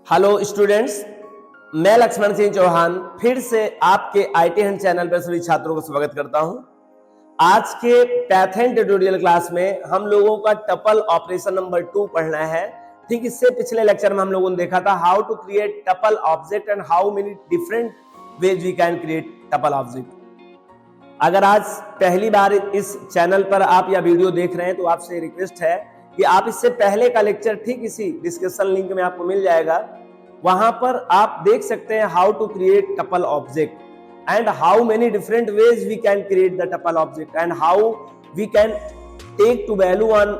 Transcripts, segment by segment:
Hello students, मैं लक्ष्मण सिंह चौहान फिर से आपके IT हंट चैनल पर सभी छात्रों को स्वागत करता हूं। आज के पैथन ट्यूटोरियल क्लास में हम लोगों का टपल ऑपरेशन नंबर 2 पढ़ना है। ठीक, इससे पिछले लेक्चर में हम लोगों ने देखा था how to create tuple object and how many different ways we can create tuple object. अगर आज पहली बार इस चैनल पर आप यह वीडियो देख रहे हैं तो आपसे रिक्वेस्ट है कि आप इससे पहले का लेक्चर ठीक इसी डिस्क्रिप्शन लिंक में आपको मिल जाएगा, वहां पर आप देख सकते हैं how to create tuple object and how many different ways we can create the tuple object and how we can take to value on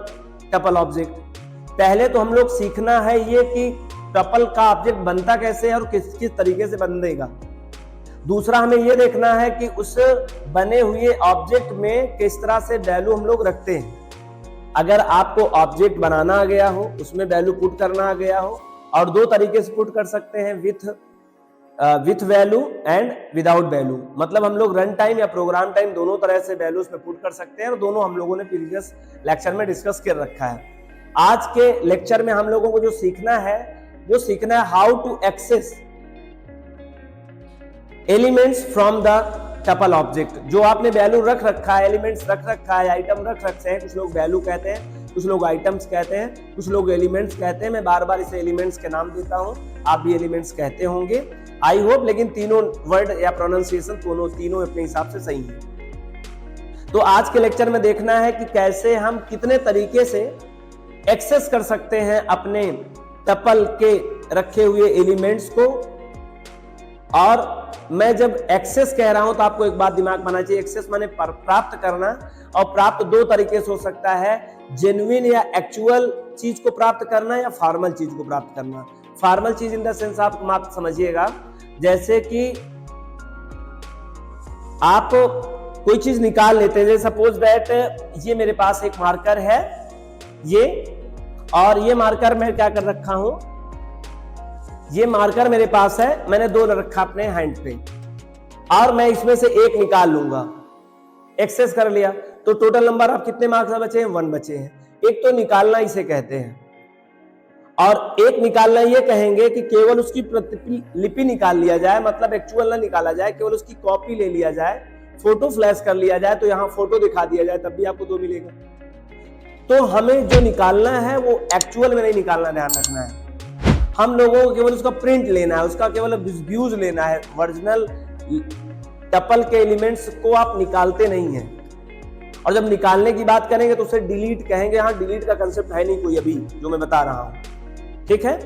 tuple object. पहले तो हम लोग सीखना है ये कि टपल का ऑब्जेक्ट बनता कैसे है और किस किस तरीके से बनेगा। दूसरा हमें ये देखना है कि उस बने हुए ऑब्जेक्ट में किस तरह से वैल्यू हम लोग रखते हैं। अगर आपको ऑब्जेक्ट बनाना आ गया हो, उसमें वैल्यू पुट करना आ गया हो, और दो तरीके से पुट कर सकते हैं, with value and without value. मतलब हम लोग रन टाइम या प्रोग्राम टाइम दोनों तरह से वैल्यू उसमें पुट कर सकते हैं और दोनों हम लोगों ने प्रीवियस लेक्चर में डिस्कस कर रखा है। आज के लेक्चर में हम लोगों को जो सीखना है वो सीखना है how to access elements from the tuple object. जो आपने वैल्यू रख रखा है, एलिमेंट्स रख रखा है, आइटम रख रखे हैं, कुछ लोग वैल्यू कहते हैं, कुछ लोग आइटम्स कहते हैं, कुछ लोग एलिमेंट्स कहते हैं। मैं बार बार इसे एलिमेंट्स के नाम देता हूं, आप भी एलिमेंट्स कहते होंगे आई होप, लेकिन तीनों वर्ड या प्रोनाउंसिएशन तीनों अपने हिसाब से सही है। तो आज के लेक्चर में देखना है कि कैसे हम कितने तरीके से एक्सेस कर सकते हैं अपने टपल के रखे हुए एलिमेंट्स को। और मैं जब एक्सेस कह रहा हूं तो आपको एक बात दिमाग में आना चाहिए, एक्सेस माने प्राप्त करना, और प्राप्त दो तरीके से हो सकता है, जेन्युइन या एक्चुअल चीज को प्राप्त करना या फॉर्मल चीज को प्राप्त करना। फॉर्मल चीज इन द सेंस आप समझिएगा, जैसे कि आप कोई चीज निकाल लेते हैं, जैसे सपोज दैट ये मेरे पास एक मार्कर है ये, और ये मार्कर मैं क्या कर रखा हूं, ये मार्कर मेरे पास है, मैंने दो रखा अपने हैंड पे, और मैं इसमें से एक निकाल लूंगा, एक्सेस कर लिया। तो टोटल नंबर आप कितने मार्क्स बचे हैं? 1 बचे हैं। एक तो निकालना इसे कहते हैं, और एक निकालना ये कहेंगे कि केवल उसकी प्रतिलिपि निकाल लिया जाए, मतलब एक्चुअल ना निकाला जाए, केवल उसकी कॉपी ले लिया जाए, फोटो फ्लैश कर लिया जाए, तो यहाँ फोटो दिखा दिया जाए, तब भी आपको 2 मिलेगा। तो हमें जो निकालना है वो एक्चुअल में नहीं निकालना, ध्यान रखना है। हम लोगों को केवल उसका प्रिंट लेना है, उसका केवल व्यूज लेना है। ओरिजिनल टपल के एलिमेंट्स को आप निकालते नहीं हैं, और जब निकालने की बात करेंगे तो उसे डिलीट कहेंगे। यहाँ डिलीट का कंसेप्ट है नहीं कोई अभी जो मैं बता रहा हूं, ठीक है।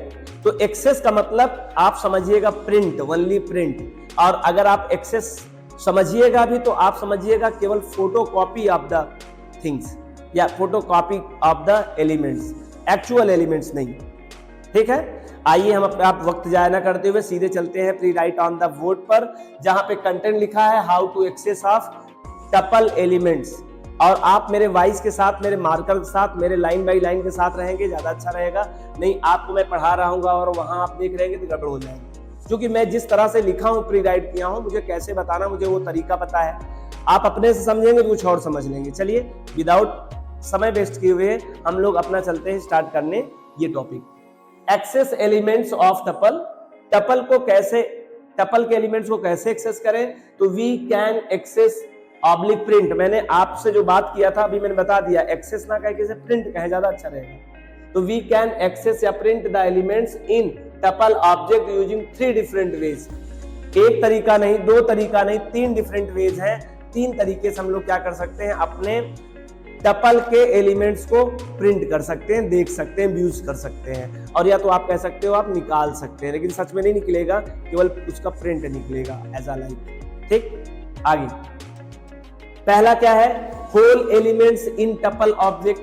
तो एक्सेस का मतलब आप समझिएगा प्रिंट, ओनली प्रिंट। और अगर आप एक्सेस समझिएगा भी तो आप समझिएगा केवल photocopy of the things या photocopy of the elements, actual elements नहीं, ठीक है। आइए हम आप वक्त जाया ना करते हुए सीधे चलते हैं pre right on the board पर, जहां पे कंटेंट लिखा है how to access of tuple elements. और आप मेरे वाइस के साथ, मेरे मार्कर के साथ, मेरे लाइन बाई लाइन के साथ रहेंगे, ज्यादा अच्छा रहेगा। नहीं आपको मैं पढ़ा रहा हूँ और वहां आप देख रहेंगे तो गड़बड़ हो जाएगी, क्योंकि मैं जिस तरह से लिखा हूँ, प्री राइट किया हूँ, मुझे कैसे बताना, मुझे वो तरीका पता है। आप अपने से समझेंगे तो कुछ और समझ लेंगे। चलिए विदाउट समय वेस्ट किए हुए हम लोग अपना चलते हैं स्टार्ट करने ये topic, access elements of tuple. Tuple को कैसे, टपल के एलिमेंट्स को कैसे एक्सेस करें? तो we can access oblique print. मैंने आपसे जो बात किया था अभी मैंने बता दिया, एक्सेस ना कह के प्रिंट कहे, ज्यादा अच्छा रहेगा। तो वी कैन एक्सेस या print the elements in tuple object using 3 different veg. एक तरीका नहीं, 2 तरीका नहीं, 3 डिफरेंट वेज है। 3 तरीके से हम लोग क्या कर सकते हैं, अपने टपल के एलिमेंट्स को प्रिंट कर सकते हैं, देख सकते हैं, व्यूज कर सकते हैं। और या तो आप कह सकते हो आप निकाल सकते हैं, लेकिन सच में नहीं निकलेगा, केवल उसका प्रिंट निकलेगा एज अ लाइक, ठीक। आगे पहला क्या है, whole elements in tuple object.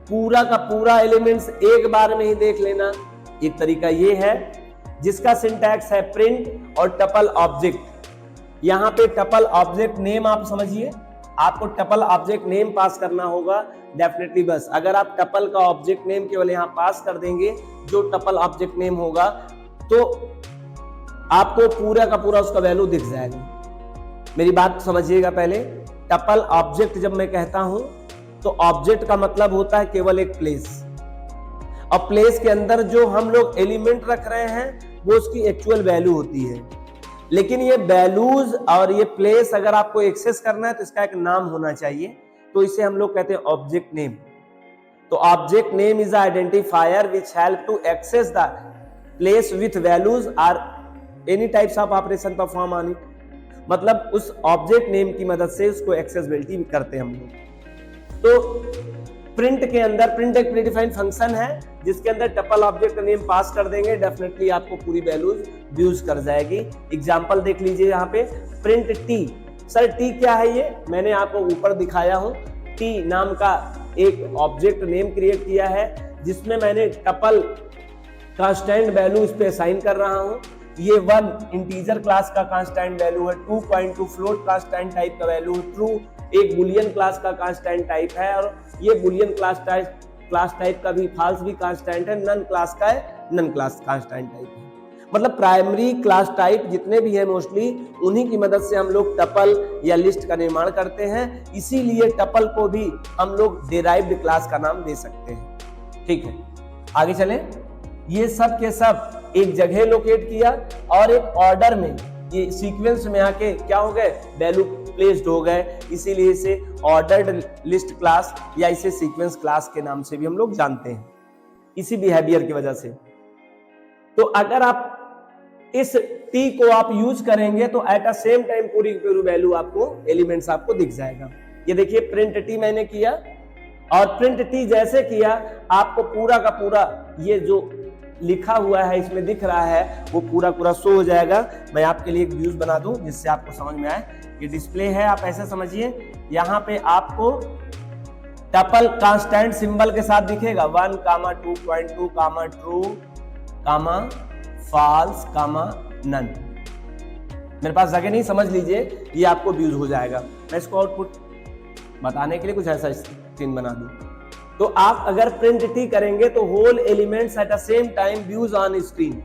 पूरा का पूरा एलिमेंट्स एक बार में ही देख लेना। एक तरीका ये है जिसका सिंटैक्स है प्रिंट और टपल ऑब्जेक्ट। यहाँ पे टपल ऑब्जेक्ट नेम आप समझिए, आपको टपल ऑब्जेक्ट नेम पास करना होगा डेफिनेटली। बस अगर आप टपल का ऑब्जेक्ट नेम केवल यहाँ पास कर देंगे, जो टपल ऑब्जेक्ट नेम होगा, तो आपको पूरा का पूरा उसका वैल्यू दिख जाएगा। मेरी बात समझिएगा पहले, टपल ऑब्जेक्ट जब मैं कहता हूं तो ऑब्जेक्ट का मतलब होता है केवल एक प्लेस, और प्लेस के अंदर जो हम लोग एलिमेंट रख रहे हैं वो उसकी एक्चुअल वैल्यू होती है। लेकिन ये वैल्यूज और ये प्लेस अगर आपको एक्सेस करना है तो इसका एक नाम होना चाहिए, तो इसे हम लोग कहते हैं ऑब्जेक्ट नेम। तो object name is identifier which help to access the place with values are any types of operation perform on it. मतलब उस ऑब्जेक्ट नेम की मदद से उसको एक्सेसिबिलिटी करते हैं हम लोग। तो प्रिंट के अंदर, प्रिंट एक प्रीडिफाइंड फंक्शन है जिसके अंदर टपल ऑब्जेक्ट का नेम पास कर देंगे, डेफिनेटली आपको पूरी वैल्यूज यूज कर जाएगी। एग्जांपल देख लीजिए यहाँ पे, प्रिंट टी। सर टी क्या है? ये मैंने आपको ऊपर दिखाया हूँ, टी नाम का एक ऑब्जेक्ट नेम क्रिएट किया है जिसमें मैंने टपल कांस्टेंट वैल्यू इस पे असाइन कर रहा हूँ। ये 1 इंटीजर क्लास का कांस्टेंट वैल्यू है, 2.2 फ्लोट कांस्टेंट टाइप का वैल्यू है, ट्रू एक बुलियन क्लास का कांस्टेंट टाइप है, और ये बुलियन क्लास टाइप का भी फॉल्स भी कांस्टेंट है, नन क्लास का है, नन क्लास कांस्टेंट टाइप है। मतलब प्राइमरी क्लास टाइप जितने भी है मोस्टली उन्हीं की मदद से हम लोग टपल या लिस्ट का निर्माण करते हैं। इसीलिए टपल को भी हम लोग डिराइव्ड क्लास का नाम दे सकते हैं। ठीक है, आगे चलें। ये सब के सब एक जगह लोकेट किया और एक ऑर्डर में, ये सीक्वेंस में आके क्या हो गए, वैल्यू प्लेस्ड हो गए, इसीलिए इसे ऑर्डर्ड लिस्ट क्लास या इसे सीक्वेंस क्लास के नाम से भी हम लोग जानते हैं, इसी बिहेवियर की वजह से। तो अगर आप इस टी को आप यूज करेंगे तो एट अ सेम टाइम पूरी पूरी वैल्यू आपको, एलिमेंट्स आपको दिख जाएगा। ये देखिए प्रिंट टी मैंने किया, और प्रिंट टी जैसे किया आपको पूरा का पूरा ये जो लिखा हुआ है इसमें दिख रहा है वो पूरा पूरा शो हो जाएगा। मैं आपके लिए एक व्यूज बना दूं जिससे आपको समझ में आए। ये डिस्प्ले है, आप ऐसे समझिए, यहाँ पे आपको टपल कांस्टेंट सिंबल के साथ दिखेगा 1, 2.2, ट्रू, फॉल्स, नन। मेरे पास जगह नहीं, समझ लीजिए, ये आपको व्यूज हो जाएगा। मैं इसको आउटपुट बताने के लिए कुछ ऐसा स्क्रीन बना दूं। तो आप अगर प्रिंट टी करेंगे तो whole elements at the same time views on screen,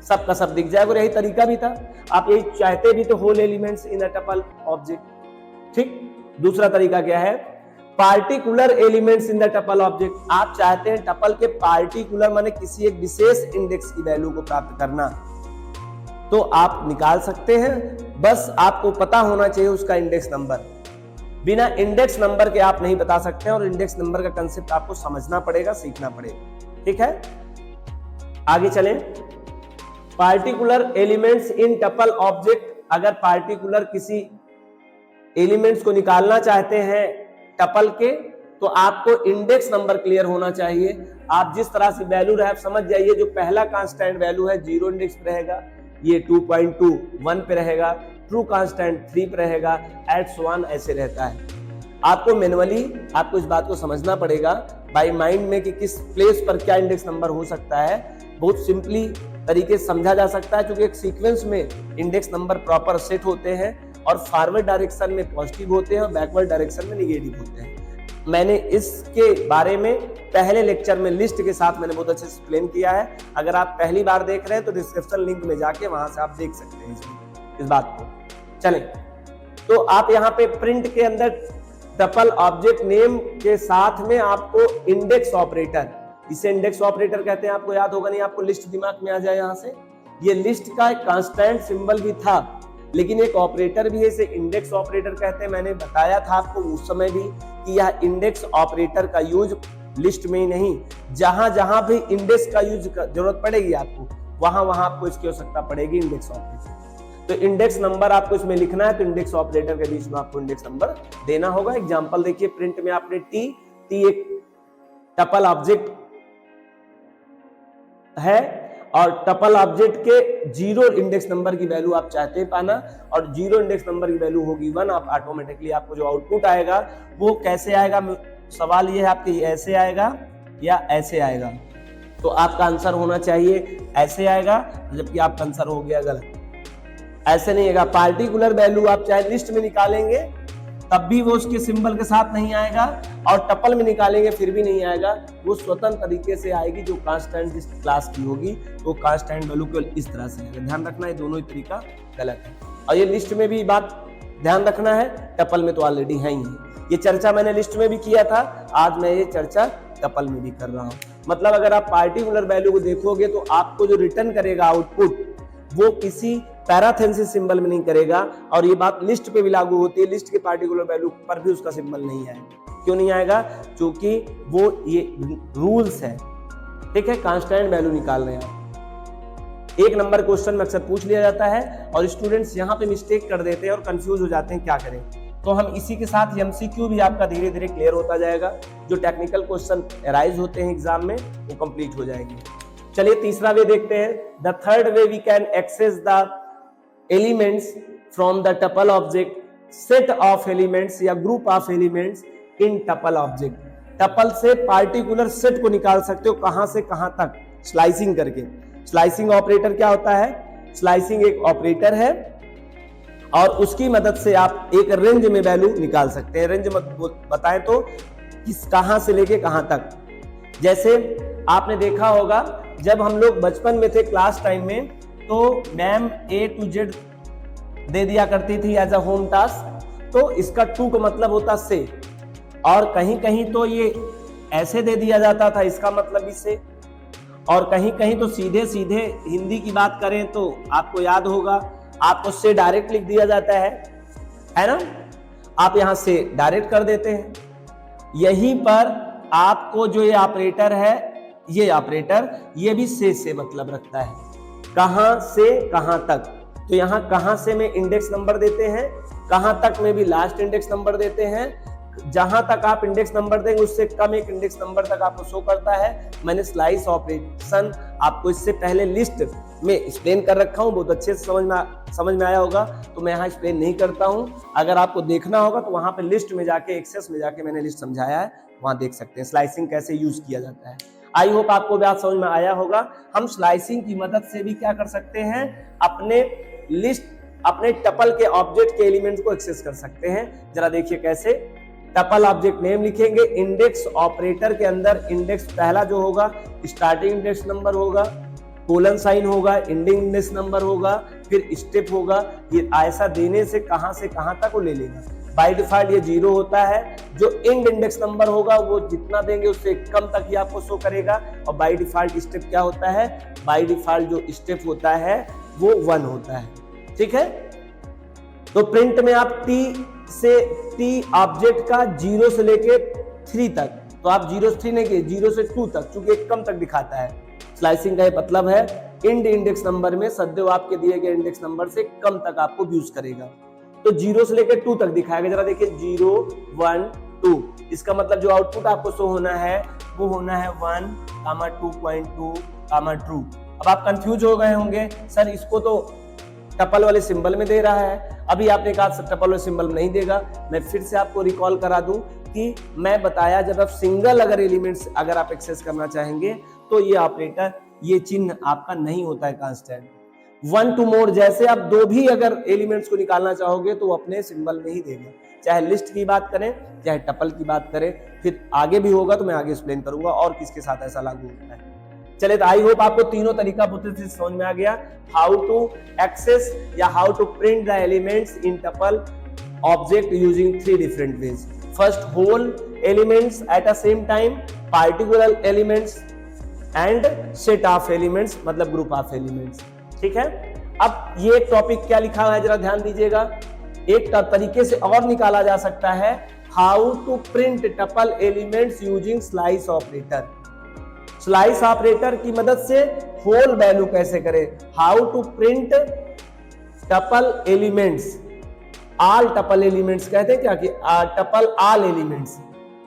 सब का सब दिख जाएगा। और यही तरीका भी था, आप यही चाहते भी तो whole elements in a tuple object. ठीक, दूसरा तरीका क्या है, particular elements in the tuple object. आप चाहते हैं टपल के पार्टिकुलर माने किसी एक विशेष इंडेक्स की वैल्यू को प्राप्त करना, तो आप निकाल सकते हैं। बस आपको पता होना चाहिए उसका इंडेक्स नंबर। बिना इंडेक्स नंबर के आप नहीं बता सकते हैं, और इंडेक्स नंबर का कंसेप्ट आपको समझना पड़ेगा, सीखना पड़ेगा। ठीक है, आगे चलें। Particular elements in tuple object, अगर पार्टिकुलर किसी एलिमेंट्स को निकालना चाहते हैं टपल के, तो आपको इंडेक्स नंबर क्लियर होना चाहिए। आप जिस तरह से वैल्यू रहे आप समझ जाइए, जो पहला कांस्टेंट वैल्यू है 0 इंडेक्स पे रहेगा, ये 2.2 1 पे रहेगा, ट्रू कांस्टेंट 3 पे रहेगा, एट्स 1 ऐसे रहता है। आपको मैनुअली आपको इस बात को समझना पड़ेगा बाय माइंड में कि किस प्लेस पर क्या इंडेक्स नंबर हो सकता है। बहुत सिंपली तरीके से समझा जा सकता है, क्योंकि एक सीक्वेंस में इंडेक्स नंबर प्रॉपर सेट होते हैं और फॉरवर्ड डायरेक्शन में पॉजिटिव होते हैं और बैकवर्ड डायरेक्शन में नेगेटिव होते हैं। मैंने इसके बारे में पहले लेक्चर में लिस्ट के साथ मैंने बहुत अच्छे से एक्सप्लेन किया है। अगर आप पहली बार देख रहे हैं तो डिस्क्रिप्शन लिंक में जाके वहां से आप देख सकते हैं इस बात को। चलें, तो आप यहाँ पे प्रिंट के अंदर टपल ऑब्जेक्ट नेम के साथ में आपको इंडेक्स ऑपरेटर, इसे इंडेक्स ऑपरेटर कहते हैं, आपको याद होगा नहीं, आपको लिस्ट दिमाग में आ जाए यहाँ से। ये लिस्ट का एक कांस्टेंट सिंबल भी था, लेकिन एक ऑपरेटर भी है, इसे इंडेक्स ऑपरेटर कहते हैं। मैंने बताया था आपको उस समय भी कि यह इंडेक्स ऑपरेटर का यूज लिस्ट में ही नहीं, जहां जहां भी इंडेक्स का यूज जरूरत पड़ेगी आपको, वहां वहां आपको इसकी आवश्यकता पड़ेगी इंडेक्स ऑपरेटर। तो इंडेक्स नंबर आपको इसमें लिखना है, तो इंडेक्स ऑपरेटर के बीच में आपको इंडेक्स नंबर देना होगा। एग्जांपल देखिए, प्रिंट में आपने टी एक टपल ऑब्जेक्ट है, और टपल ऑब्जेक्ट के 0 इंडेक्स नंबर की वैल्यू आप चाहते हैं पाना, और 0 इंडेक्स नंबर की वैल्यू होगी 1। आप ऑटोमेटिकली आपको जो आउटपुट आएगा वो कैसे आएगा, सवाल ये है आपके, ऐसे आएगा या ऐसे आएगा। तो आपका आंसर होना चाहिए ऐसे आएगा, जबकि आपका आंसर हो गया गलत। ऐसे नहीं आएगा। पार्टिकुलर वैल्यू आप चाहे लिस्ट में निकालेंगे तब भी वो उसके सिंबल के साथ नहीं आएगा, और टपल में निकालेंगे फिर भी नहीं आएगा। वो स्वतंत्र तरीके से आएगी, जो कांस्टेंट जिस क्लास की होगी वो कांस्टेंट वैल्यू को इस तरह से आएगा। ध्यान रखना, ये दोनों ही तरीका गलत है। और ये लिस्ट में भी बात ध्यान रखना है, टपल में तो ऑलरेडी है ही है। ये चर्चा मैंने लिस्ट में भी किया था, आज मैं ये चर्चा टपल में भी कर रहा हूँ। मतलब अगर आप पार्टिकुलर वैल्यू को देखोगे तो आपको जो रिटर्न करेगा आउटपुट वो किसी पैराथेसिस सिंबल में नहीं करेगा, और ये बात लिस्ट पे भी लागू होती है, लिस्ट के पार्टिकुलर वैल्यू पर भी उसका सिंबल नहीं आएगा। क्यों नहीं आएगा? क्योंकि वो ये रूल्स है, ठीक है, कांस्टेंट वैल्यू निकाल रहे हैं आप। एक नंबर क्वेश्चन में अक्सर पूछ लिया जाता है और स्टूडेंट्स यहाँ पे मिस्टेक कर देते हैं और कंफ्यूज हो जाते हैं, क्या करें। तो हम इसी के साथ एमसीक्यू भी आपका धीरे धीरे क्लियर होता जाएगा, जो टेक्निकल क्वेश्चन अराइज होते हैं एग्जाम में वो कंप्लीट हो जाएंगे। चलिए तीसरा वे देखते हैं। The third way we can access the elements from the tuple object, set of elements या group of elements in tuple object. Tuple से पार्टिकुलर सेट को निकाल सकते हो, कहां से कहां तक, स्लाइसिंग करके। स्लाइसिंग ऑपरेटर क्या होता है? स्लाइसिंग एक ऑपरेटर है और उसकी मदद से आप एक रेंज में वैल्यू निकाल सकते हैं। रेंज बताएं तो किस, कहां से लेके कहां तक। जैसे आपने देखा होगा जब हम लोग बचपन में थे क्लास टाइम में, तो मैम A to Z दे दिया करती थी एज अ होम टास्क, तो इसका टू का मतलब होता से, और कहीं कहीं तो ये ऐसे दे दिया जाता था, इसका मतलब इससे, और कहीं कहीं तो सीधे सीधे हिंदी की बात करें तो आपको याद होगा, आपको से डायरेक्ट लिख दिया जाता है ना, आप यहां से डायरेक्ट कर देते हैं। यहीं पर आपको जो ये ऑपरेटर है, ये ऑपरेटर ये भी से मतलब रखता है, कहां से कहां तक। तो यहां कहां से में इंडेक्स नंबर देते हैं, कहां तक में भी लास्ट इंडेक्स नंबर देते हैं। जहां तक आप इंडेक्स नंबर देंगे उससे कम एक इंडेक्स नंबर तक आपको शो करता है। मैंने स्लाइस ऑपरेशन आपको इससे पहले लिस्ट में एक्सप्लेन कर रखा हूं, बहुत अच्छे से समझ में आया होगा, तो मैं यहाँ एक्सप्लेन नहीं करता हूं। अगर आपको देखना होगा तो वहां पे लिस्ट में जाके, एक्सेस में जाके मैंने लिस्ट समझाया है, वहां देख सकते हैं स्लाइसिंग कैसे यूज किया जाता है। आई होप आपको बात समझ में आया होगा। हम स्लाइसिंग की मदद से भी क्या कर सकते हैं, अपने लिस्ट, अपने टपल के ऑब्जेक्ट के एलिमेंट्स को एक्सेस कर सकते हैं। जरा देखिए कैसे। टपल ऑब्जेक्ट नेम लिखेंगे, इंडेक्स ऑपरेटर के अंदर इंडेक्स पहला जो होगा स्टार्टिंग इंडेक्स नंबर होगा, कोलन साइन होगा, एंडिंग इंडेक्स नंबर होगा, फिर स्टेप होगा। ये ऐसा देने से कहां तक वो ले लेगा। बाय डिफॉल्ट ये 0 होता है, जो एंड इंडेक्स नंबर होगा वो जितना देंगे उससे कम तक ही आपको शो करेगा। और बाय डिफॉल्ट स्टेप क्या होता है, बाय डिफॉल्ट जो स्टेप होता है वो 1 होता है, ठीक है। तो प्रिंट में आप टी ऑब्जेक्ट का 0 से लेके 3 तक, तो आप 0 से 3 नहीं किए, 0 से 2 तक, चूंकि एक कम तक दिखाता है। स्लाइसिंग का ये मतलब है इंड इंडेक्स नंबर में सदैव आपके दिए गए इंडेक्स नंबर से कम तक आपको यूज करेगा। तो 0 से लेकर 2 तक दिखाएगा। जरा देखिए 0 1 2, इसका मतलब जो आउटपुट आपको शो होना है वो होना है 1, 2.2, ट्रू। अब आप कंफ्यूज हो गए होंगे, सर इसको तो टपल वाले सिंबल में दे रहा है, अभी आपने कहा टपल वाले सिंबल में नहीं देगा। मैं फिर से आपको रिकॉल करा दूं कि मैं बताया जब आप सिंगल अगर एलिमेंट्स अगर आप एक्सेस करना चाहेंगे तो ये ऑपरेटर, ये चिन्ह आपका नहीं होता है कांस्टेंट। 1 to more, जैसे आप 2 भी अगर एलिमेंट्स को निकालना चाहोगे तो वो अपने सिंबल में ही देगा, चाहे लिस्ट की बात करें चाहे टपल की बात करें। फिर आगे भी होगा तो मैं आगे एक्सप्लेन करूंगा और किसके साथ ऐसा लागू होता है। चलिए, तो आई होप आपको तीनों तरीका बहुत अच्छे से समझ में आ गया, हाउ टू एक्सेस या how to print the elements in tuple object using 3 different ways. First, whole elements at a same time, particular elements and set of elements, मतलब ग्रुप ऑफ एलिमेंट्स, ठीक है। अब ये एक टॉपिक क्या लिखा हुआ है जरा ध्यान दीजिएगा। एक तरीके से और निकाला जा सकता है, how to print tuple elements using slice operator. Slice operator की मदद से होल वैल्यू कैसे करें, how to print tuple elements, all tuple elements कहते हैं क्या कि टपल ऑल एलिमेंट्स,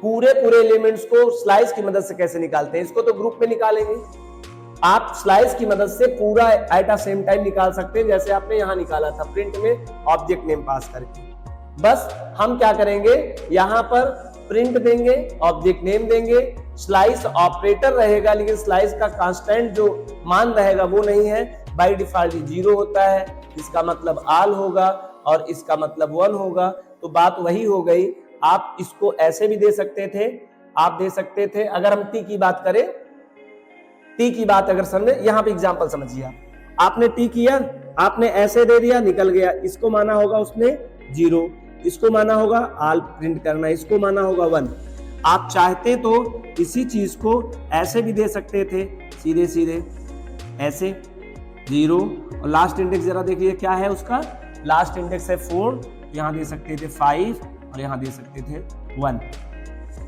पूरे एलिमेंट्स को स्लाइस की मदद से कैसे निकालते हैं। इसको तो ग्रुप में निकालेंगे, आप स्लाइस की मदद से पूरा एट अ सेम टाइम निकाल सकते हैं, जैसे आपने यहां निकाला था प्रिंट में ऑब्जेक्ट नेम पास करके। बस हम क्या करेंगे, यहां पर प्रिंट देंगे, ऑब्जेक्ट नेम देंगे, स्लाइस ऑपरेटर रहेगा, लेकिन स्लाइस का कांस्टेंट जो मान रहेगा वो नहीं है, बाय डिफॉल्ट 0 होता है, इसका मतलब ऑल होगा और इसका मतलब 1 होगा। तो बात वही हो गई। आप इसको ऐसे भी दे सकते थे, आप दे सकते थे, अगर हम टी की बात करें, टी की बात अगर समझे, यहां पे एग्जांपल समझिए, आपने टी किया, आपने ऐसे दे दिया, निकल गया, इसको माना होगा उसने 0, इसको माना होगा ऑल प्रिंट करना, इसको माना होगा 1। आप चाहते तो इसी चीज को ऐसे भी दे सकते थे, सीधे सीधे ऐसे 0 और लास्ट इंडेक्स जरा देखिए क्या है उसका, लास्ट इंडेक्स है 4, यहां दे सकते थे 5 और यहां दे सकते थे 1।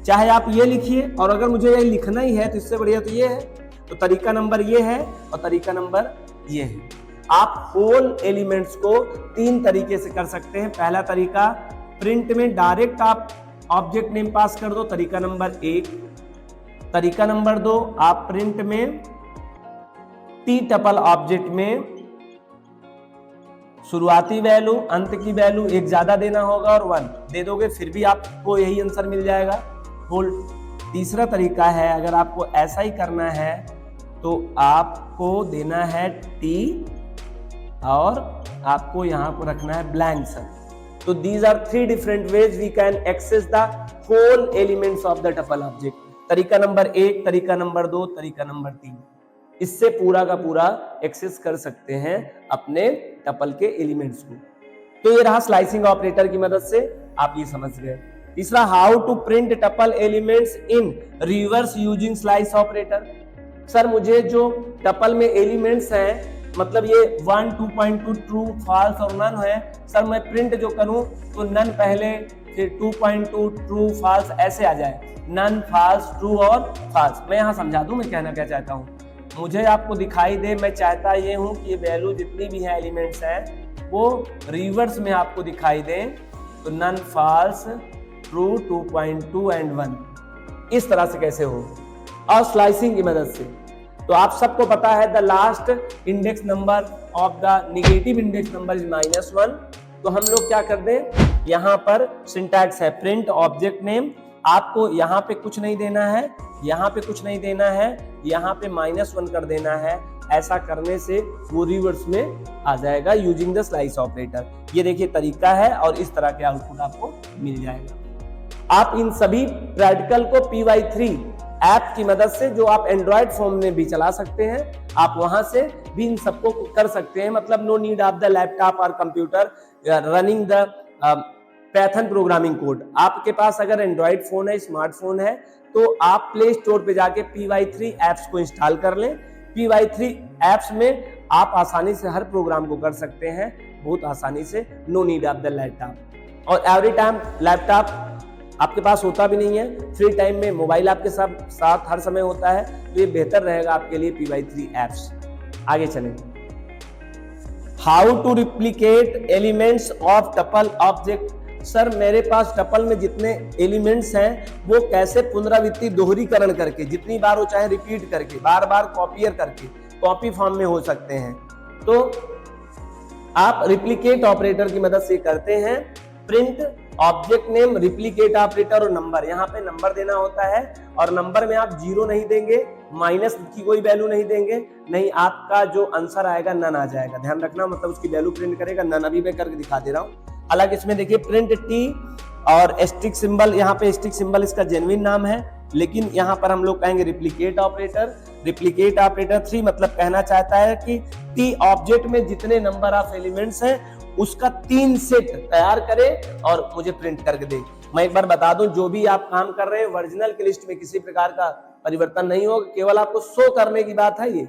चाहे आप ये लिखिए, और अगर मुझे ये लिखना ही है तो इससे बढ़िया तो ये है। तो तरीका नंबर ये है और तरीका नंबर ये है। आप होल एलिमेंट्स को 3 तरीके से कर सकते हैं। पहला तरीका, प्रिंट में डायरेक्ट आप ऑब्जेक्ट नेम पास कर दो, तरीका नंबर 1। तरीका नंबर 2, आप प्रिंट में टी टपल ऑब्जेक्ट में शुरुआती वैल्यू अंत की वैल्यू एक ज्यादा देना होगा और 1 दे दोगे, फिर भी आपको यही आंसर मिल जाएगा होल। तीसरा तरीका है, अगर आपको ऐसा ही करना है तो आपको देना है टी और आपको यहां पर रखना है ब्लैंक सर। तो these are 3 different ways we can access the whole elements of the tuple object. तरीका नंबर 1, तरीका नंबर 2, तरीका नंबर 3, इससे पूरा का पूरा एक्सेस कर सकते हैं अपने टपल के एलिमेंट्स को। तो ये रहा स्लाइसिंग ऑपरेटर की मदद से, आप ये समझ गए। तीसरा, how to print tuple elements in reverse using slice operator. Sir मुझे जो टपल में एलिमेंट्स हैं, मतलब ये 1, 2.2 ट्रू, फॉल्स और नन है, सर मैं प्रिंट जो करूं तो नन पहले, फिर 2.2 ट्रू, फॉल्स ऐसे आ जाए, नन, फॉल्स, ट्रू और फॉल्स। मैं यहां समझा दूं मैं कहना क्या चाहता हूं। मुझे आपको दिखाई दे, मैं चाहता ये हूं कि ये वैल्यू जितनी भी है एलिमेंट्स हैं वो रिवर्स में आपको दिखाई दे, तो नन, फॉल्स, ट्रू, 2.2 एंड 1, इस तरह से कैसे हो, और स्लाइसिंग की मदद से। तो आप सबको पता है the last index number of the negative index number is -1। तो हम लोग क्या कर दें, यहाँ पर सिंटैक्स है प्रिंट ऑब्जेक्ट नेम, आपको यहाँ पे कुछ नहीं देना है, यहाँ पे कुछ नहीं देना है, यहाँ पे -1 कर देना है। ऐसा करने से वो रिवर्स में आ जाएगा यूजिंग द स्लाइस ऑपरेटर। ये देखिए तरीका है और इस तरह के आउटपुट आपको मिल जाएगा। आप इन सभी प्रैक्टिकल को py3 ऐप की मदद से, जो आप एंड्रॉइड फोन में भी चला सकते हैं, आप वहां से भी इन सबको कर सकते हैं। मतलब no need of the laptop और computer running the Python programming code. आपके पास अगर एंड्रॉइड फोन है, स्मार्टफोन है, तो आप प्ले स्टोर पे जाके py3 ऐप्स को इंस्टॉल कर लें। py3 ऐप्स में आप आसानी से हर प्रोग्राम को कर सकते हैं, बहुत आसानी से, no need of the laptop. और एवरी टाइम लैपटॉप आपके पास होता भी नहीं है, फ्री टाइम में मोबाइल आपके साथ हर समय होता है, तो ये बेहतर रहेगा आपके लिए py3 ऐप्स। आगे चलें। How to replicate elements of tuple object. Sir मेरे पास टपल में जितने एलिमेंट्स हैं वो कैसे पुनरावृत्ति, दोहरीकरण करके, जितनी बार हो चाहे रिपीट करके, बार बार कॉपियर करके, कॉपी फॉर्म में हो सकते हैं। तो आप रिप्लिकेट ऑपरेटर की मदद से करते हैं। Print object name, replicate operator और नंबर, यहाँ पे नंबर देना होता है और नंबर में आप 0 नहीं देंगे, माइनस की कोई वैल्यू नहीं देंगे, नहीं आपका जो आंसर आएगा नन आ जाएगा। ध्यान रखना, मतलब उसकी वैल्यू प्रिंट करेगा नन। अभी मैं करके दिखा दे रहा हूँ। अलग इसमें देखिए प्रिंट टी और स्टिक सिंबल, यहाँ पे स्टिक सिंबल इसका जेन्युइन नाम है, लेकिन यहाँ पर हम लोग कहेंगे रिप्लिकेट ऑपरेटर। रिप्लिकेट ऑपरेटर 3 मतलब कहना चाहता है कि टी ऑब्जेक्ट में जितने नंबर ऑफ एलिमेंट्स हैं उसका 3 सेट तैयार करे और मुझे प्रिंट करके दे। मैं एक बार बता दूं, जो भी आप काम कर रहे हैं ओरिजिनल की लिस्ट में किसी प्रकार का परिवर्तन नहीं होगा, केवल आपको शो करने की बात है। ये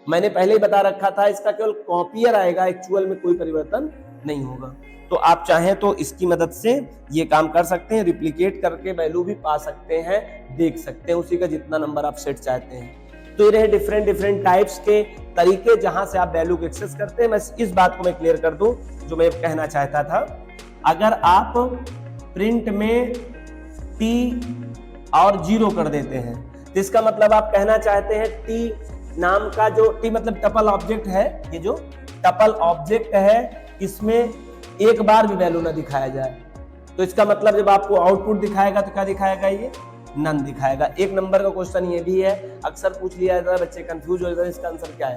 मैंने पहले ही बता रखा था, इसका केवल कॉपियर आएगा, एक्चुअल में कोई परिवर्तन नहीं होगा। तो आप चाहें तो इसकी मदद से ये काम कर सकते हैं, रिप्लिकेट करके वैल्यू भी पा सकते हैं, देख सकते हैं उसी का जितना नंबर आप सेट चाहते हैं। तो ये रहे डिफरेंट टाइप्स के तरीके जहां से आप वैल्यू को एक्सेस करते हैं। मैं इस बात को मैं क्लियर कर दूं जो मैं कहना चाहता था। अगर आप प्रिंट में टी और 0 कर देते हैं तो इसका मतलब आप कहना चाहते हैं टी नाम का, जो टी मतलब टपल ऑब्जेक्ट है, ये जो टपल ऑब्जेक्ट है इसमें एक बार भी वैल्यू ना दिखाया जाए। तो इसका मतलब जब आपको आउटपुट दिखाएगा तो क्या दिखाएगा, ये नन दिखाएगा। एक नंबर का क्वेश्चन ये भी है, अक्सर पूछ लिया जाता है, बच्चे कंफ्यूज हो जाते हैं इसका आंसर क्या है।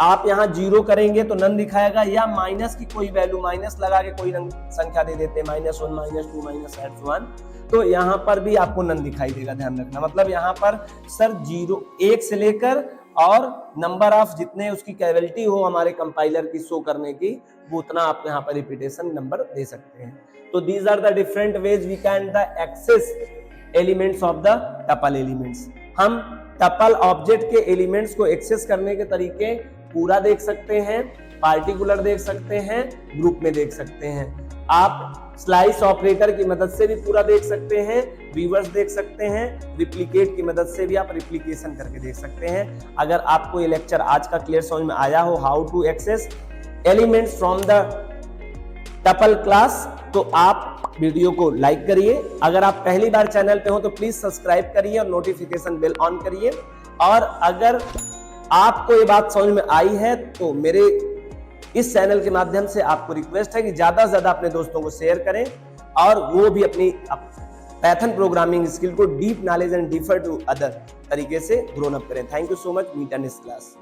आप यहाँ 0 करेंगे तो नन दिखाएगा, या माइनस की कोई वैल्यू, माइनस लगा के कोई संख्या दे देते हैं, -1, -2, -1, तो यहाँ पर भी आपको नन दिखाई देगा। ध्यान रखना, मतलब यहाँ पर सर 0, 1 से लेकर और नंबर ऑफ जितने उसकी कैपेबिलिटी हो हमारे कंपाइलर की शो करने की, वो उतना आप यहाँ पर रिपीटेशन नंबर दे सकते हैं। तो these are the different ways we can the access elements of the tuple elements. हम टपल ऑब्जेक्ट के एलिमेंट्स को एक्सेस करने के तरीके पूरा देख सकते हैं, पार्टिकुलर देख सकते हैं, ग्रुप में देख सकते हैं। आप स्लाइस ऑपरेटर की मदद से भी पूरा देख सकते हैं, रिवर्स देख सकते हैं, रिप्लिकेट की मदद से भी आप रिप्लिकेशन करके देख सकते हैं। अगर आपको ये लेक्चर आज का क्लियर समझ में आया हो, how to access elements from the tuple class, तो आप वीडियो को लाइक करिए। अगर आप पहली बार चैनल पे हो तो प्लीज सब्सक्राइब करिए और नोटिफिकेशन बेल ऑन करिए। और अगर आपको ये बात समझ में आई है तो मेरे इस चैनल के माध्यम से आपको रिक्वेस्ट है कि ज्यादा से ज्यादा अपने दोस्तों को शेयर करें और वो भी अपनी पाइथन प्रोग्रामिंग स्किल को deep knowledge and differ to other तरीके से ग्रोन अप करें। Thank you so much. Meet in this class.